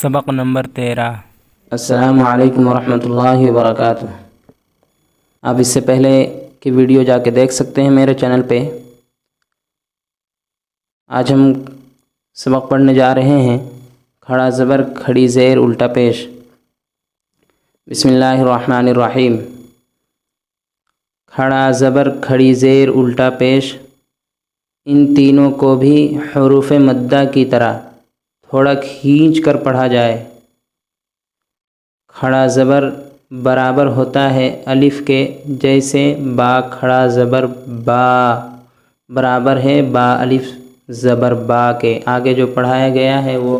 سبق نمبر 13۔ السلام علیکم ورحمۃ اللہ وبرکاتہ۔ آپ اس سے پہلے کی ویڈیو جا کے دیکھ سکتے ہیں میرے چینل پہ۔ آج ہم سبق پڑھنے جا رہے ہیں کھڑا زبر کھڑی زیر الٹا پیش۔ بسم اللہ الرحمن الرحیم۔ کھڑا زبر کھڑی زیر الٹا پیش، ان تینوں کو بھی حروف مدہ کی طرح تھوڑا کھینچ کر پڑھا جائے۔ کھڑا زبر برابر ہوتا ہے الف کے، جیسے با کھڑا زبر با برابر ہے با الف زبر با کے۔ آگے جو پڑھایا گیا ہے وہ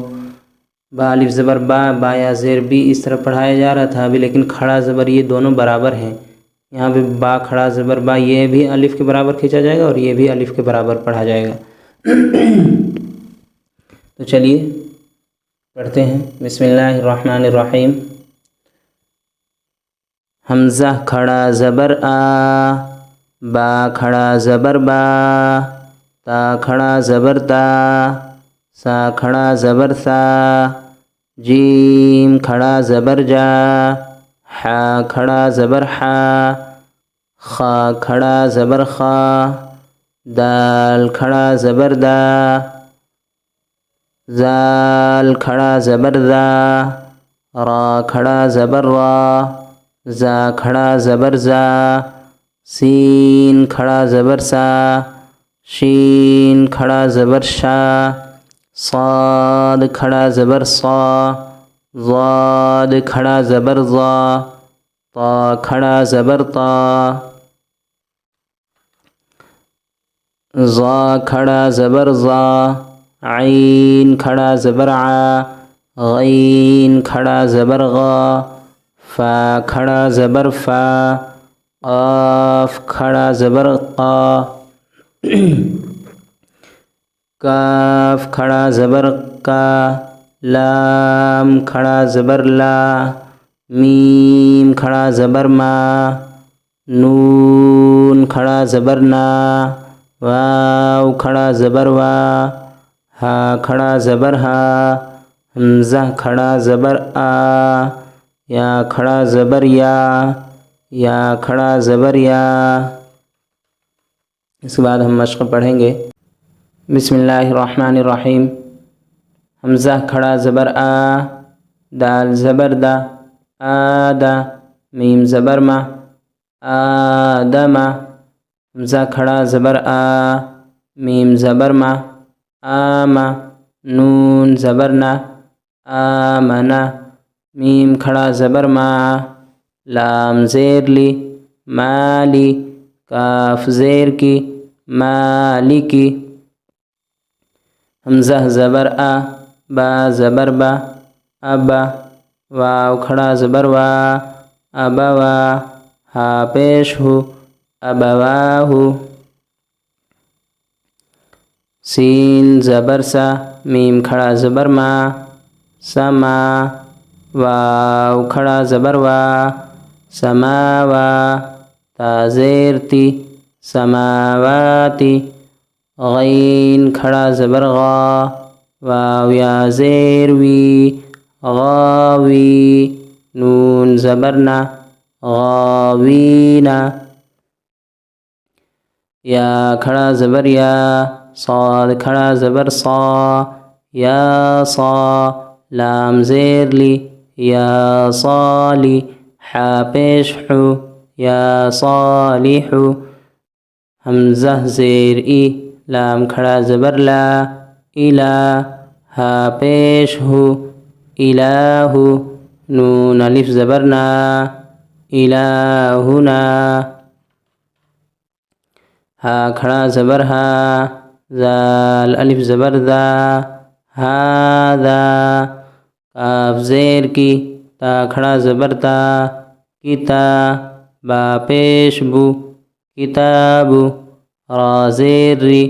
با الف زبر با، با یا زیر بھی اس طرح پڑھایا جا رہا تھا ابھی، لیکن کھڑا زبر یہ دونوں برابر ہیں۔ یہاں پہ با کھڑا زبر با یہ بھی الف کے برابر کھینچا جائے گا اور یہ بھی الف کے برابر پڑھا جائے گا۔ تو چلیے پڑھتے ہیں۔ بسم اللہ الرحمن الرحیم۔ حمزہ کھڑا زبر آ، با کھڑا زبر با، تا کھڑا زبر تا، سا کھڑا زبر سا، جیم کھڑا زبر جا، حا کھڑا زبر حا، خا کھڑا زبر خا، دال کھڑا زبر دا، زال کھڑا زبر زا، را کھڑا زبر را، زا کھڑا زبر زا، سین کھڑا زبر سا، شین کھڑا زبر شا، صاد کھڑا زبر صا، ضاد کھڑا زبر ضا، طا کھڑا زبر طا، ظا کھڑا زبر ظا، عین کھڑا زبر عا، غین کھڑا زبر غا، فا کھڑا زبر فا، قاف کھڑا زبر قا، کاف کھڑا زبر کا، لام کھڑا زبر لا، میم کھڑا زبر ما، نون کھڑا زبر نا، واو کھڑا زبر وا، ہا کھڑا زبر ہا، حمزہ کھڑا زبر آ، یا کھڑا زبر یا کھڑا زبر یا۔ اس کے بعد ہم مشق پڑھیں گے۔ بسم اللہ الرحمن الرحیم۔ حمزہ کھڑا زبر آ، دال زبر دا، آدا، میم زبر ما، آدما، حمزہ کھڑا زبر آ، میم زبر ما، آما، نون زبر نا، آمنا، میم کھڑا زبر ما، لام زیر لی، مالی، کاف زیر کی، مالکی، حمزہ زبر آ، با زبر با، ابا، واو کھڑا زبر وا، ابوا، ہا پیش ہو، ابواہو، سین زبر سا، میم کھڑا زبر ما، سما، واو کھڑا زبر وا، سماوا، تا زیر تی، سماواتی، غین کھڑا زبر غا، واو یا زیر وی، غاوی، نون زبر نا، غاوینا، یا کھڑا زبر یا، صاد کھڑا زبر صا، یا صا، لام زیر لی، یا صالی، حا پیش حو، یا صالحو، حمزہ زیر ای، لام کھڑا زبر لا، الا، ہا پیش ہو، الہو، نون الف زبر نا، الہنا، ہا کھڑا زبر ہا، زال الف زبر ذا، ہاذا، کاف زیر کی، تا کھڑا زبر تا، کتا، با پیش بو، کتابو، را زیر ری،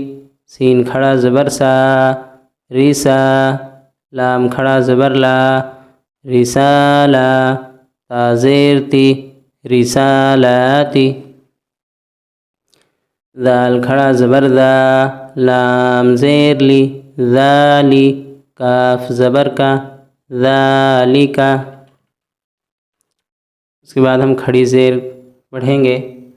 سین کھڑا زبر سا، ریسا، لام کھڑا زبر لا، رسالہ، تا زیر تی، رسالاتی، ذال کھڑا زبر ذا، لام زیر لی، ذالی، کاف زبر کا، ذالک، اس کے بعد ہم کھڑی زیر پڑھیں گے